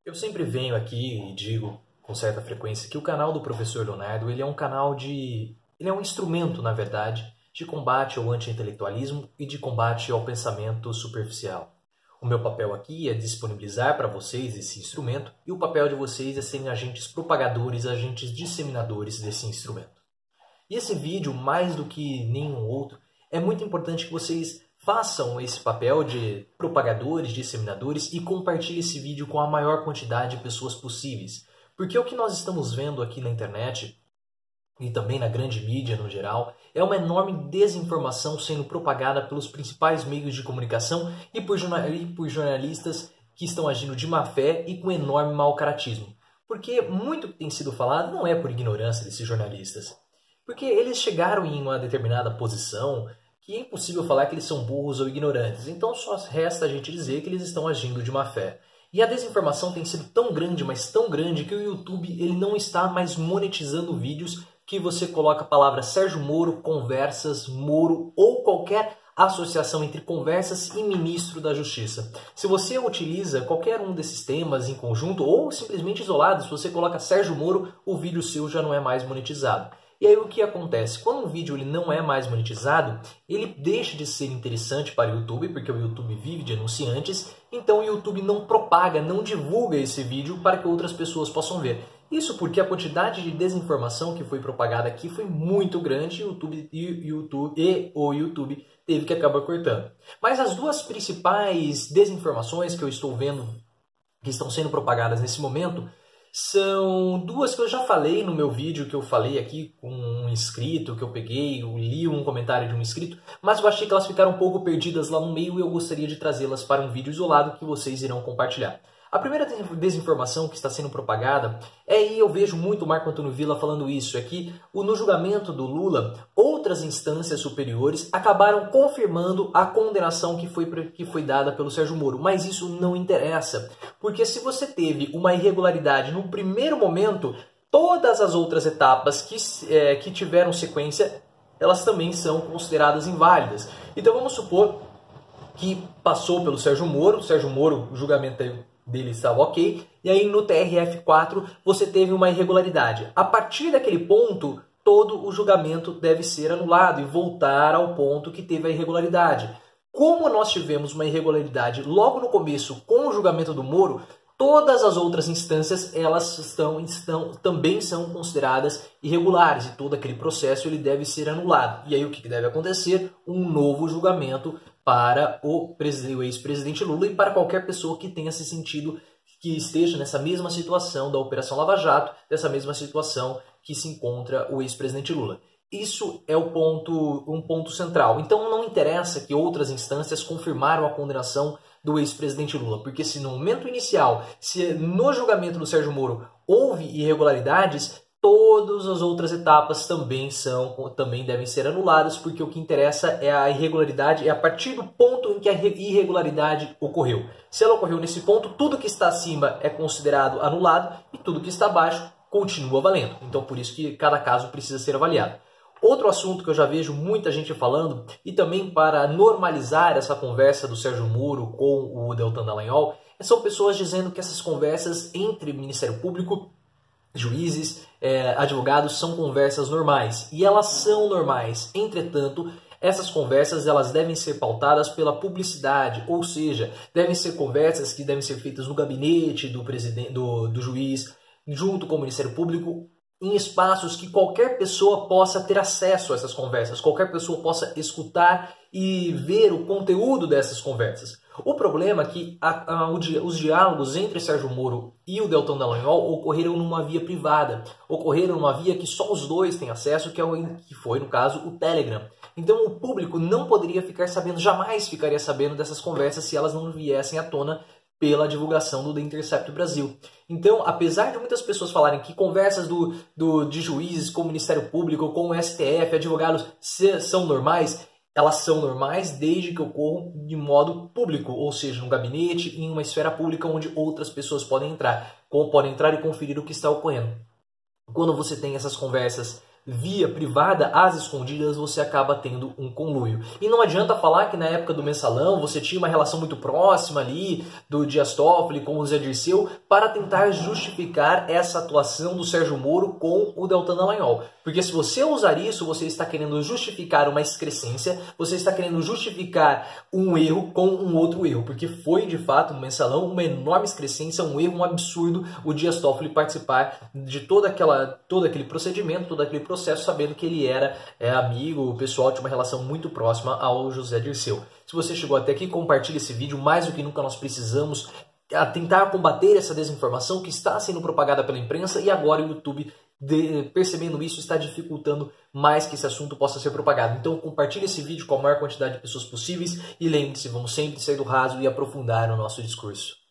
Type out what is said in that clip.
Eu sempre venho aqui e digo com certa frequência que o canal do Professor Leonardo ele é um canal de... ele é um instrumento, na verdade, de combate ao anti-intelectualismo e de combate ao pensamento superficial. O meu papel aqui é disponibilizar para vocês esse instrumento e o papel de vocês é serem agentes propagadores, agentes disseminadores desse instrumento. E esse vídeo, mais do que nenhum outro, é muito importante que vocês façam esse papel de propagadores, disseminadores e compartilhem esse vídeo com a maior quantidade de pessoas possíveis. Porque o que nós estamos vendo aqui na internet e também na grande mídia no geral é uma enorme desinformação sendo propagada pelos principais meios de comunicação e por jornalistas que estão agindo de má fé e com enorme mau caratismo. Porque muito que tem sido falado não é por ignorância desses jornalistas. Porque eles chegaram em uma determinada posição que é impossível falar que eles são burros ou ignorantes. Então só resta a gente dizer que eles estão agindo de má fé. E a desinformação tem sido tão grande, mas tão grande, que o YouTube ele não está mais monetizando vídeos que você coloca a palavra Sérgio Moro, conversas, Moro ou qualquer associação entre conversas e ministro da Justiça. Se você utiliza qualquer um desses temas em conjunto ou simplesmente isolado, se você coloca Sérgio Moro, o vídeo seu já não é mais monetizado. E aí o que acontece? Quando um vídeo ele não é mais monetizado, ele deixa de ser interessante para o YouTube, porque o YouTube vive de anunciantes, então o YouTube não propaga, não divulga esse vídeo para que outras pessoas possam ver. Isso porque a quantidade de desinformação que foi propagada aqui foi muito grande e o YouTube teve que acabar cortando. Mas as duas principais desinformações que eu estou vendo que estão sendo propagadas nesse momento são duas que eu já falei no meu vídeo, que eu falei aqui com um inscrito, que eu peguei, eu li um comentário de um inscrito, mas eu achei que elas ficaram um pouco perdidas lá no meio e eu gostaria de trazê-las para um vídeo isolado que vocês irão compartilhar. A primeira desinformação que está sendo propagada e eu vejo muito o Marco Antônio Villa falando isso, é que no julgamento do Lula, outras instâncias superiores acabaram confirmando a condenação que foi dada pelo Sérgio Moro. Mas isso não interessa, porque se você teve uma irregularidade no primeiro momento, todas as outras etapas que tiveram sequência, elas também são consideradas inválidas. Então vamos supor que passou pelo Sérgio Moro, o julgamento dele estava ok, e aí no TRF4 você teve uma irregularidade. A partir daquele ponto, todo o julgamento deve ser anulado e voltar ao ponto que teve a irregularidade. Como nós tivemos uma irregularidade logo no começo com o julgamento do Moro, todas as outras instâncias elas também são consideradas irregulares e todo aquele processo ele deve ser anulado. E aí o que deve acontecer? Um novo julgamento para o ex-presidente Lula e para qualquer pessoa que tenha se sentido que esteja nessa mesma situação da Operação Lava Jato, dessa mesma situação que se encontra o ex-presidente Lula. Isso é um ponto central. Então não interessa que outras instâncias confirmaram a condenação do ex-presidente Lula, porque se no momento inicial, se no julgamento do Sérgio Moro houve irregularidades, todas as outras etapas também devem ser anuladas, porque o que interessa é a irregularidade, é a partir do ponto em que a irregularidade ocorreu. Se ela ocorreu nesse ponto, tudo que está acima é considerado anulado e tudo que está abaixo continua valendo. Então por isso que cada caso precisa ser avaliado. Outro assunto que eu já vejo muita gente falando, e também para normalizar essa conversa do Sérgio Moro com o Deltan Dallagnol, são pessoas dizendo que essas conversas entre Ministério Público, juízes, advogados são conversas normais. E elas são normais. Entretanto, essas conversas elas devem ser pautadas pela publicidade, ou seja, devem ser conversas que devem ser feitas no gabinete do juiz, junto com o Ministério Público, em espaços que qualquer pessoa possa ter acesso a essas conversas, qualquer pessoa possa escutar e ver o conteúdo dessas conversas. O problema é que os diálogos entre Sérgio Moro e o Deltan Dallagnol ocorreram numa via privada, ocorreram numa via que só os dois têm acesso, que foi, no caso, o Telegram. Então o público não poderia ficar sabendo, jamais ficaria sabendo dessas conversas se elas não viessem à tona pela divulgação do The Intercept Brasil. Então, apesar de muitas pessoas falarem que conversas de juízes com o Ministério Público, com o STF, advogados são normais, elas são normais desde que ocorram de modo público, ou seja, no gabinete, em uma esfera pública onde outras pessoas podem entrar e conferir o que está ocorrendo. Quando você tem essas conversas via privada, às escondidas, você acaba tendo um conluio. E não adianta falar que na época do Mensalão você tinha uma relação muito próxima ali do Dias Toffoli com o Zé Dirceu para tentar justificar essa atuação do Sérgio Moro com o Deltan Dallagnol. Porque se você usar isso, você está querendo justificar uma excrescência, você está querendo justificar um erro com um outro erro. Porque foi, de fato, no Mensalão, uma enorme excrescência, um erro, um absurdo o Dias Toffoli participar de todo aquele procedimento, todo aquele processo, sabendo que ele era amigo, pessoal, tinha uma relação muito próxima ao José Dirceu. Se você chegou até aqui, compartilhe esse vídeo. Mais do que nunca nós precisamos tentar combater essa desinformação que está sendo propagada pela imprensa, e agora o YouTube, percebendo isso, está dificultando mais que esse assunto possa ser propagado. Então compartilhe esse vídeo com a maior quantidade de pessoas possíveis e lembre-se, vamos sempre sair do raso e aprofundar o nosso discurso.